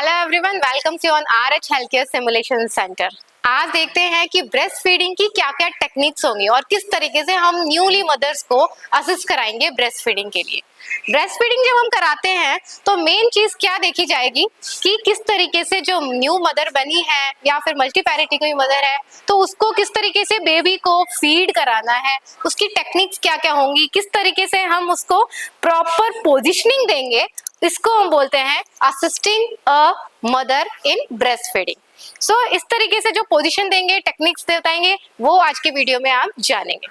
Hello everyone, welcome to on RH health care simulation centre. आज देखते हैं कि ब्रेस्ट फीडिंग की क्या क्या टेक्निक्स होंगी और किस तरीके से हम न्यूली मदर्स को असिस्ट कराएंगे ब्रेस्ट फीडिंग के लिए। ब्रेस्ट फीडिंग जब हम कराते हैं तो मेन चीज क्या देखी जाएगी कि किस तरीके से जो न्यू मदर बनी है या फिर मल्टीपैरिटी कोई मदर है तो उसको किस तरीके से बेबी को फीड कराना है, उसकी टेक्निक्स क्या क्या होंगी, किस तरीके से हम उसको प्रॉपर पोजिशनिंग देंगे। इसको हम बोलते हैं assisting a mother in breast feeding. So इस तरीके से जो पोजीशन देंगे, टेक्निक्स बताएंगे, वो आज के वीडियो में आप जानेंगे।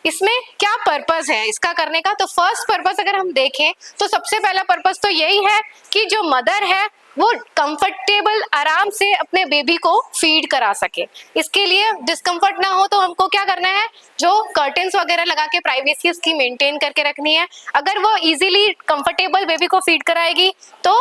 इसमें क्या पर्पस है इसका करने का, तो फर्स्ट पर्पस अगर हम देखें तो सबसे पहला पर्पस तो यही है कि जो मदर है वो कंफर्टेबल आराम से अपने बेबी को फीड करा सके। इसके लिए डिस्कम्फर्ट ना हो तो हमको क्या करना है, जो कर्टेन्स वगैरह लगा के प्राइवेसी उसकी मेंटेन करके रखनी है। अगर वो इजीली कंफर्टेबल बेबी को फीड कराएगी तो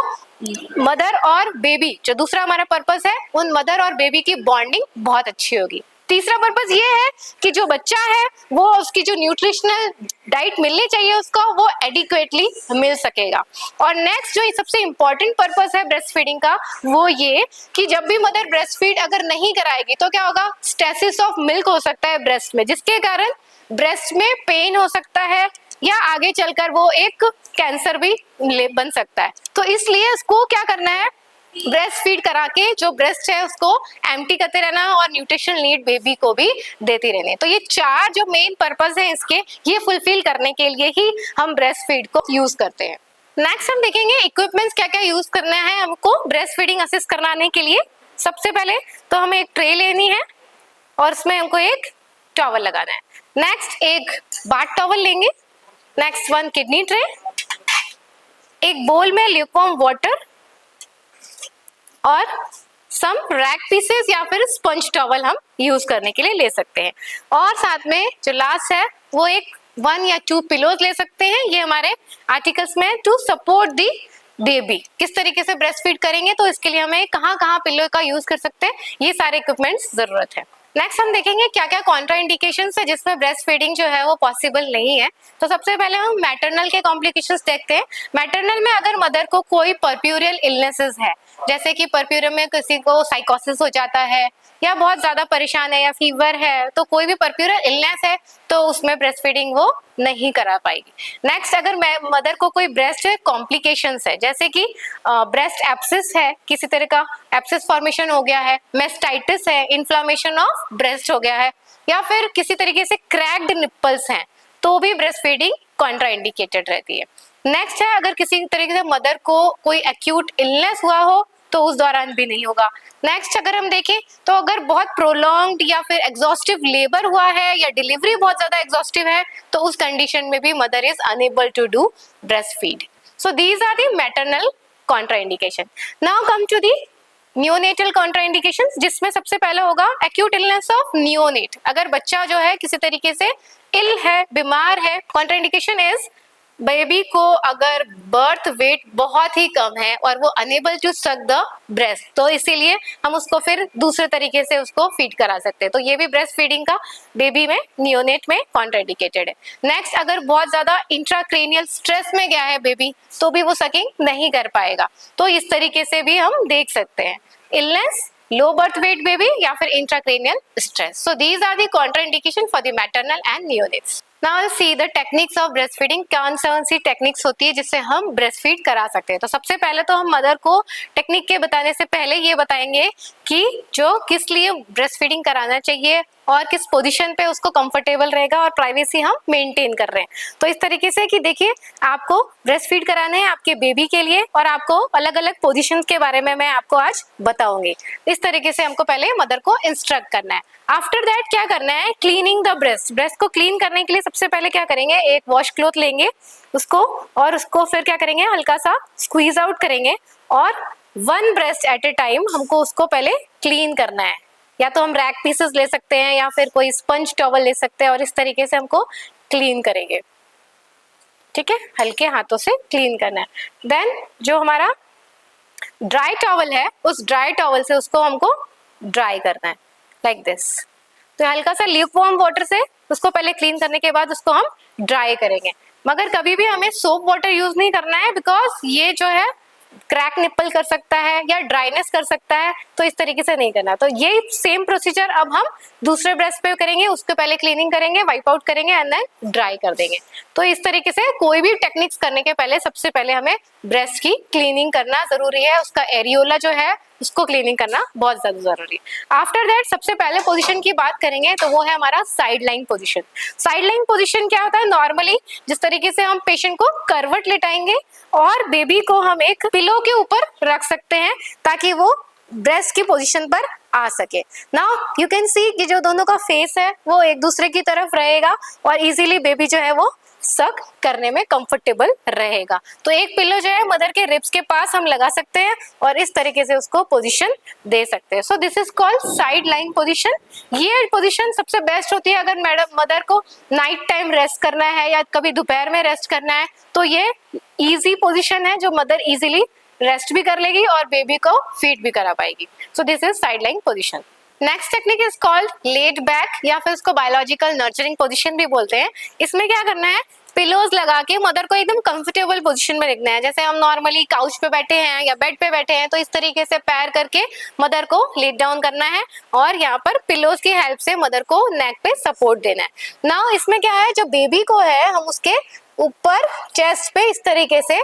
मदर और बेबी, जो दूसरा हमारा पर्पस है, उन मदर और बेबी की बॉन्डिंग बहुत अच्छी होगी। तीसरा पर्पस ये है कि जो बच्चा है वो उसकी जो न्यूट्रिशनल डाइट मिलनी चाहिए उसको वो एडिक्वेटली मिल सकेगा। और नेक्स्ट जो सबसे इंपॉर्टेंट पर्पस है ब्रेस्ट फीडिंग का वो ये कि जब भी मदर ब्रेस्ट फीड अगर नहीं कराएगी तो क्या होगा, स्टेसिस ऑफ मिल्क हो सकता है ब्रेस्ट में, जिसके कारण ब्रेस्ट में पेन हो सकता है या आगे चलकर वो एक कैंसर भी बन सकता है। तो इसलिए उसको क्या करना है, ब्रेस्ट फीड करा के जो ब्रेस्ट है उसको एम्प्टी करते रहना और न्यूट्रिशनल नीड बेबी को भी देते रहने। तो ये चार जो मेन पर्पस है इसके, ये फुलफिल करने के लिए ही हम ब्रेस्ट फीड को यूज करते हैं। नेक्स्ट हम देखेंगे इक्विपमेंट्स क्या क्या यूज करना है हमको ब्रेस्ट फीडिंग असिस्ट कराने के लिए। सबसे पहले तो हमें एक ट्रे लेनी है और उसमें हमको एक टॉवल लगाना है। नेक्स्ट एक बाथ टॉवल लेंगे। नेक्स्ट वन किडनी ट्रे, एक बोल में ल्यूकवार्म वाटर और सम रैक पीसेस या फिर स्पंज टॉवल हम यूज करने के लिए ले सकते हैं। और साथ में जो लास्ट है वो एक 1 या 2 पिलोज ले सकते हैं। ये हमारे आर्टिकल्स में टू सपोर्ट दी बेबी। किस तरीके से ब्रेस्ट फीड करेंगे तो इसके लिए हमें कहाँ कहाँ पिलो का यूज कर सकते हैं, ये सारे इक्विपमेंट्स जरूरत है। नेक्स्ट हम देखेंगे क्या क्या कॉन्ट्रा इंडिकेशंस है जिसमें ब्रेस्ट फीडिंग जो है वो पॉसिबल नहीं है। तो सबसे पहले हम मैटरनल के कॉम्प्लिकेशंस देखते हैं। मैटरनल में अगर मदर को कोई पर्प्यूरियल इलनेसेस है, जैसे कि पर्प्यूरियम में किसी को साइकोसिस हो जाता है या बहुत ज्यादा परेशान है या फीवर है, तो कोई भी पर्प्यूरियल इलनेस है तो उसमें ब्रेस्ट फीडिंग वो नहीं करा पाएगी। नेक्स्ट अगर मदर को कोई ब्रेस्ट कॉम्प्लिकेशंस है, जैसे कि ब्रेस्ट एब्सिस है, किसी तरह का एब्सिस फॉर्मेशन हो गया है, मेस्टाइटिस है, इन्फ्लामेशन ऑफ ब्रेस्ट हो गया है, या फिर किसी तरीके से क्रैक्ड निप्पल्स हैं, तो भी ब्रेस्ट फीडिंग कॉन्ट्रा इंडिकेटेड रहती है। नेक्स्ट है अगर किसी तरीके से मदर को कोई एक्यूट इलनेस हुआ हो तो उस दौरान भी नहीं होगा। नेक्स्ट अगर हम देखें तो अगर बहुत प्रोलॉन्ग्ड या फिर एग्जॉस्टिव लेबर हुआ है या डिलीवरी बहुत ज्यादा एग्जॉस्टिव है तो उस कंडीशन में भी mother is unable to do breast feed. So these are the maternal contraindication. Now come to the neonatal contraindications, जिसमें सबसे पहला होगा एक्यूट इलनेस ऑफ न्यूनेट। अगर बच्चा जो है किसी तरीके से इल है, बीमार है, कॉन्ट्राइंडिकेशन इज बेबी को अगर बर्थ वेट बहुत ही कम है और वो unable to suck the breast, तो इसीलिए हम उसको फिर दूसरे तरीके से उसको फीड करा सकते हैं। तो ये भी ब्रेस्ट फीडिंग का बेबी में, नियोनेट में कॉन्ट्राइंडिकेटेड है। नेक्स्ट अगर बहुत ज्यादा इंट्राक्रेनियल स्ट्रेस में गया है बेबी तो भी वो सकिंग नहीं कर पाएगा, तो इस तरीके से भी हम देख सकते हैं illness, low birth weight baby या फिर intracranial stress. So these are the contraindication for the maternal and neonates. Now see the techniques of breast feeding. कौन सी टेक्निक्स होती है जिससे हम ब्रेस्ट फीड करा सकते हैं। तो सबसे पहले तो हम मदर को टेक्निक के बताने से पहले ये बताएंगे कि जो किस लिए ब्रेस्ट फीडिंग कराना चाहिए और किस पोजीशन पे उसको कंफर्टेबल रहेगा और प्राइवेसी हम मेंटेन कर रहे हैं। तो इस तरीके से कि देखिए आपको ब्रेस्ट फीड कराना है आपके बेबी के लिए और आपको अलग अलग पोजीशंस के बारे में मैं आपको आज बताऊंगी। इस तरीके से हमको पहले मदर को इंस्ट्रक्ट करना है। आफ्टर दैट क्या करना है, क्लीनिंग द ब्रेस्ट। ब्रेस्ट को क्लीन करने के लिए सबसे पहले क्या करेंगे, एक वॉश क्लॉथ लेंगे उसको और उसको फिर क्या करेंगे, हल्का सा स्क्वीज आउट करेंगे और 1 ब्रेस्ट एट ए टाइम हमको उसको पहले क्लीन करना है। या तो हम रैक पीसेस ले सकते हैं या फिर कोई स्पंज टॉवल ले सकते हैं और इस तरीके से हमको क्लीन करेंगे। ठीक है, हल्के हाथों से क्लीन करना है। देन जो हमारा ड्राई टॉवल है उस ड्राई टॉवल से उसको हमको ड्राई करना है लाइक दिस। तो हल्का सा ल्यूकवार्म वाटर से उसको पहले क्लीन करने के बाद उसको हम ड्राई करेंगे। मगर कभी भी हमें सोप वाटर यूज नहीं करना है बिकॉज ये जो है क्रैक निप्पल कर सकता है या ड्राइनेस कर सकता है, तो इस तरीके से नहीं करना। तो ये सेम प्रोसीजर अब हम दूसरे ब्रेस्ट पे करेंगे, उसके पहले क्लीनिंग करेंगे, वाइप आउट करेंगे एंड देन ड्राई कर देंगे। तो इस तरीके से कोई भी टेक्निक्स करने के पहले सबसे पहले हमें ब्रेस्ट की क्लीनिंग करना जरूरी है, उसका एरियोला जो है उसको क्लीनिंग करना बहुत ज्यादा जरूरी है। आफ्टर दैट सबसे पहले पोजीशन की बात करेंगे तो वो है हमारा side line position. Side line position क्या होता है? नॉर्मली जिस तरीके से हम पेशेंट को करवट लेटाएंगे और बेबी को हम एक पिलो के ऊपर रख सकते हैं ताकि वो ब्रेस्ट की पोजीशन पर आ सके। नाउ यू कैन सी कि जो दोनों का फेस है वो एक दूसरे की तरफ रहेगा और इजीली बेबी जो है वो सक करने में कंफर्टेबल रहेगा। तो एक पिलो जो है मदर के रिब्स के पास हम लगा सकते हैं और इस तरीके से उसको पोजीशन दे सकते हैं। So this is called side line position. ये पोजीशन सबसे बेस्ट होती है अगर मैडम मदर को नाइट टाइम रेस्ट करना है या कभी दोपहर में रेस्ट करना है, तो ये इजी पोजीशन है जो मदर इजीली रेस्ट भी कर लेगी और बेबी को फीड भी करा पाएगी। So this is side line position. Next technique is called laid back या फिर इसको बायोलॉजिकल नर्चरिंग पोजीशन भी बोलते हैं। इसमें क्या करना है? पिलोज लगा के मदर को एकदम कंफर्टेबल पोजीशन में रखना है। जैसे हम नॉर्मली काउच पे बैठे हैं या बेड पे बैठे हैं, तो इस तरीके से पैर करके मदर को लेट डाउन करना है और यहाँ पर पिलोज की हेल्प से मदर को नेक पे सपोर्ट देना है। नाउ इसमें क्या है, जो बेबी को है हम उसके ऊपर चेस्ट पे इस तरीके से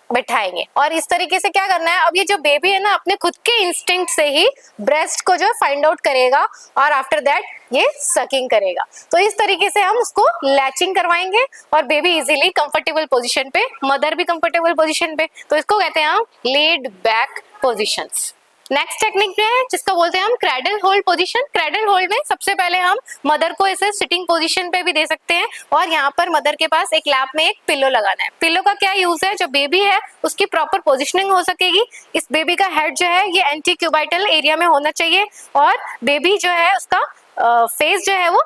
बिठाएंगे और इस तरीके से क्या करना है, अब ये जो बेबी है ना अपने खुद के इंस्टिंक्ट से ही ब्रेस्ट को जो फाइंड आउट करेगा और आफ्टर दैट ये सकिंग करेगा। तो इस तरीके से हम उसको लैचिंग करवाएंगे और बेबी इजीली कंफर्टेबल पोजीशन पे, मदर भी कंफर्टेबल पोजीशन पे, तो इसको कहते हैं हम laid back positions. Next technique है जिसको बोलते हैं हम cradle hold position. Cradle hold में सबसे पहले हम मदर को ऐसे सिटिंग पोजीशन पे भी दे सकते हैं और यहाँ पर मदर के पास एक लैप में एक पिलो लगाना है। पिलो का क्या यूज है, जो बेबी है उसकी प्रॉपर पोजीशनिंग हो सकेगी। इस बेबी का हेड जो है ये एंटी क्यूबाइटल एरिया में होना चाहिए और बेबी जो है उसका फेस जो है वो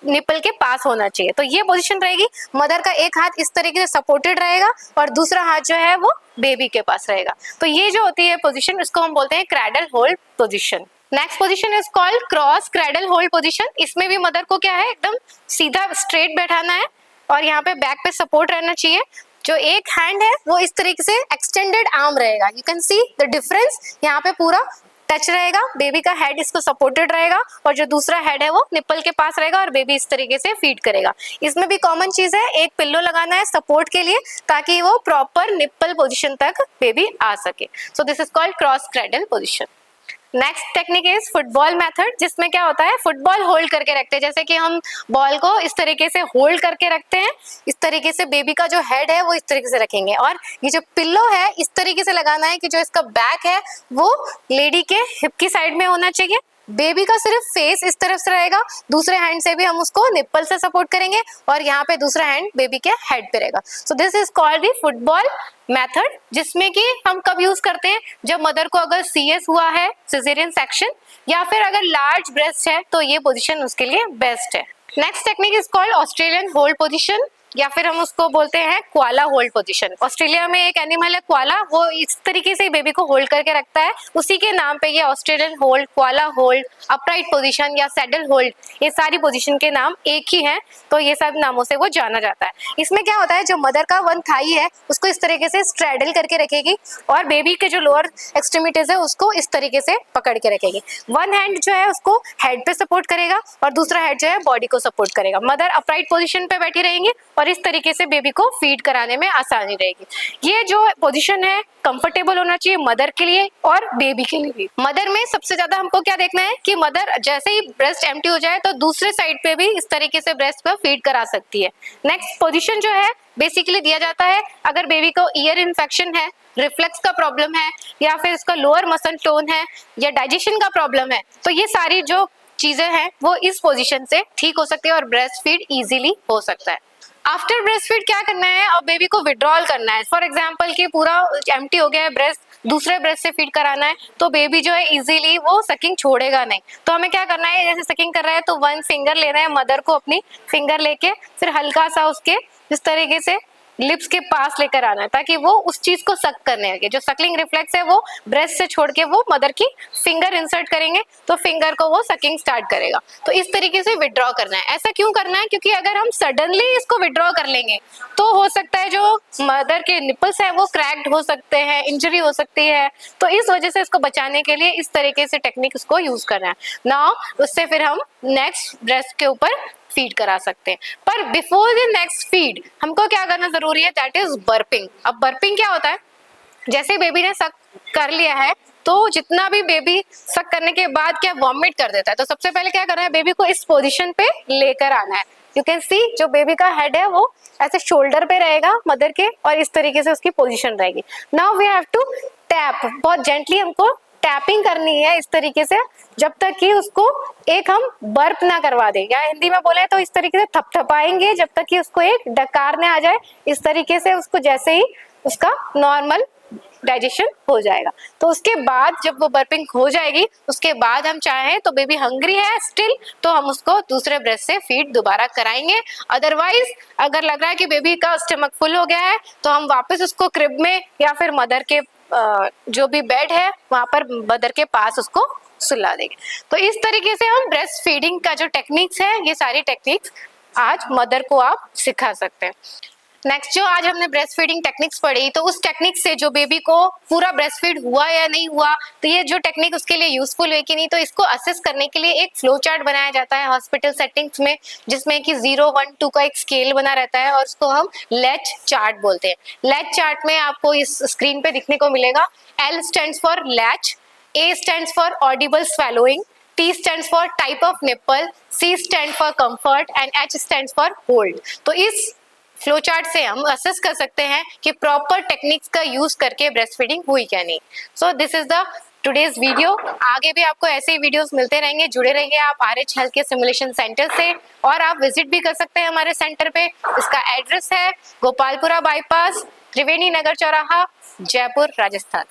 निपल के पास होना चाहिए। तो ये पोजीशन रहेगी, मदर का एक हाथ इस तरीके से सपोर्टेड रहेगा और दूसरा हाथ जो है वो बेबी के पास रहेगा। तो ये जो होती है पोजीशन, इसको हम बोलते हैं cradle hold position. Next position is called cross cradle hold position. इसमें भी मदर को क्या है, एकदम सीधा स्ट्रेट बैठाना है और यहाँ पे बैक पे सपोर्ट रहना चाहिए। जो एक हैंड है वो इस तरीके से एक्सटेंडेड आर्म रहेगा। You can see the difference, यहाँ पे पूरा टच रहेगा, बेबी का हेड इसको सपोर्टेड रहेगा और जो दूसरा हेड है वो निप्पल के पास रहेगा और बेबी इस तरीके से फीड करेगा। इसमें भी कॉमन चीज है, एक पिल्लो लगाना है सपोर्ट के लिए ताकि वो प्रॉपर निप्पल पोजीशन तक बेबी आ सके। So this is called cross cradle position. Next technique is football method, जिसमें क्या होता है, फुटबॉल होल्ड करके रखते हैं। जैसे कि हम बॉल को इस तरीके से होल्ड करके रखते हैं, इस तरीके से बेबी का जो हेड है वो इस तरीके से रखेंगे और ये जो पिल्लो है इस तरीके से लगाना है कि जो इसका बैक है वो लेडी के हिप की साइड में होना चाहिए। बेबी का सिर्फ फेस इस तरफ से रहेगा, दूसरे हैंड से भी हम उसको निप्पल से सपोर्ट करेंगे और यहाँ पे दूसरा हैंड बेबी के हेड पे रहेगा। So this is called the football method, जिसमें कि हम कब यूज करते हैं, जब मदर को अगर सीएस हुआ है, सिजेरियन सेक्शन, या फिर अगर लार्ज ब्रेस्ट है तो ये पोजीशन उसके लिए बेस्ट है। Next technique is called Australian hold position या फिर हम उसको बोलते हैं क्वाला होल्ड पोजीशन। ऑस्ट्रेलिया में एक एनिमल है क्वाला, वो इस तरीके से बेबी को होल्ड करके रखता है, उसी के नाम पे ये Australian hold, koala hold, upright position या सैडल होल्ड, ये सारी पोजीशन के नाम एक ही हैं, तो ये सब नामों से वो जाना जाता है। इसमें क्या होता है, जो मदर का वन थाई है उसको इस तरीके से स्ट्रेडल करके रखेगी और बेबी के जो लोअर एक्सट्रीमिटीज है उसको इस तरीके से पकड़ के रखेगी। वन हैंड जो है उसको हेड पे सपोर्ट करेगा और दूसरा हैंड जो है बॉडी को सपोर्ट करेगा। मदर अपराइट पोजीशन पे बैठी रहेंगी और इस तरीके से बेबी को फीड कराने में आसानी रहेगी। ये जो पोजीशन है कंफर्टेबल होना चाहिए मदर के लिए और बेबी के लिए भी। मदर में सबसे ज्यादा हमको क्या देखना है कि मदर जैसे ही ब्रेस्ट एम्प्टी हो जाए तो दूसरे साइड पे भी इस तरीके से ब्रेस्ट पर फीड करा सकती है। नेक्स्ट पोजीशन जो है बेसिकली दिया जाता है अगर बेबी को ईयर इन्फेक्शन है, रिफ्लेक्स का प्रॉब्लम है या फिर इसका लोअर मसल टोन है या डाइजेशन का प्रॉब्लम है, तो ये सारी जो चीजें हैं वो इस पोजीशन से ठीक हो सकती है और ब्रेस्ट फीड इजीली हो सकता है। आफ्टर ब्रेस्ट फीड क्या करना है, अब बेबी को विड्रॉल करना है। फॉर एग्जांपल कि पूरा एम्प्टी हो गया है ब्रेस्ट, दूसरे ब्रेस्ट से फीड कराना है, तो बेबी जो है इजीली वो सकिंग छोड़ेगा नहीं। तो हमें क्या करना है, जैसे सकिंग कर रहा है तो वन फिंगर लेना है, मदर को अपनी फिंगर लेके फिर हल्का सा उसके इस तरीके से लिप्स के पास लेकर आना है ताकि वो उस चीज को सक करने लगे। जो सकलिंग रिफ्लेक्स है वो ब्रेस्ट से छोड़ के वो मदर की फिंगर इंसर्ट करेंगे तो फिंगर को वो सकिंग स्टार्ट करेगा। तो इस तरीके से विड्रॉ करना है। ऐसा क्यों करना है? क्योंकि अगर हम सडनली इसको विड्रॉ कर लेंगे तो हो सकता है जो मदर के निपल्स है वो क्रैक्ड हो सकते हैं, इंजरी हो सकती है। तो इस वजह से इसको बचाने के लिए इस तरीके से टेक्निक इसको यूज करना है। नाउ उससे फिर हम नेक्स्ट ब्रेस्ट के ऊपर फीड करा सकते हैं। पर बिफोर द नेक्स्ट फीड हमको क्या करना जरूरी है? That is burping. अब बर्पिंग क्या होता है? जैसे बेबी ने सक कर लिया है तो जितना भी बेबी सक करने के बाद क्या वॉमिट कर देता है, तो सबसे पहले क्या करना है? बेबी को इस पोजीशन पे लेकर आना है। यू कैन सी जो बेबी का हेड है वो ऐसे शोल्डर पे रहेगा मदर के और इस तरीके से उसकी पोजीशन रहेगी। Now we have to tap, बहुत जेंटली हमको टैपिंग करनी है इस तरीके से जब तक कि उसको एक हम बर्प ना करवा दे, या हिंदी में बोले तो इस तरीके से थपथपाएंगे जब तक कि उसको एक डकार ना आ जाए। इस तरीके से उसको जैसे ही उसका नॉर्मल डाइजेशन हो जाएगा तो उसके बाद जब वो बर्पिंग हो जाएगी उसके बाद हम चाहें तो बेबी हंग्री है स्टिल तो हम उसको दूसरे ब्रेस्ट से फीड दोबारा कराएंगे। अदरवाइज अगर लग रहा है कि बेबी का स्टमक फुल हो गया है तो हम वापस उसको क्रिब में या फिर मदर के जो भी बेड है वहां पर मदर के पास उसको सुला देंगे। तो इस तरीके से हम ब्रेस्ट फीडिंग का जो टेक्निक्स है ये सारी टेक्निक्स आज मदर को आप सिखा सकते हैं। नेक्स्ट जो आज हमने ब्रेस्ट फीडिंग टेक्निक्स पढ़ी तो उस टेक्निक से जो बेबी को पूरा ब्रेस्ट फीड हुआ या नहीं हुआ तो ये जो टेक्निक उसके लिए यूजफुल है कि नहीं, तो इसको असेस करने के लिए एक फ्लो चार्ट बनाया जाता है हॉस्पिटल सेटिंग्स में जिसमें कि 0, 1, 2 का एक स्केल बना रहता है और उसको हम लैच चार्ट बोलते हैं। लैच चार्ट में आपको इस स्क्रीन पे दिखने को मिलेगा L stands for latch, A stands for Audible swallowing, T stands for type of nipple, C stand for comfort and H stands for hold. तो इस फ्लो चार्ट से हम असेस कर सकते हैं कि प्रॉपर टेक्निक्स का यूज करके ब्रेस्ट फीडिंग हुई क्या नहीं। So this is the today's video. आगे भी आपको ऐसे ही वीडियोस मिलते रहेंगे, जुड़े रहिए आप RH हेल्थ के सिमुलेशन सेंटर से और आप विजिट भी कर सकते हैं हमारे सेंटर पे। इसका एड्रेस है गोपालपुरा बाईपास, त्रिवेणी नगर चौराहा, जयपुर, राजस्थान।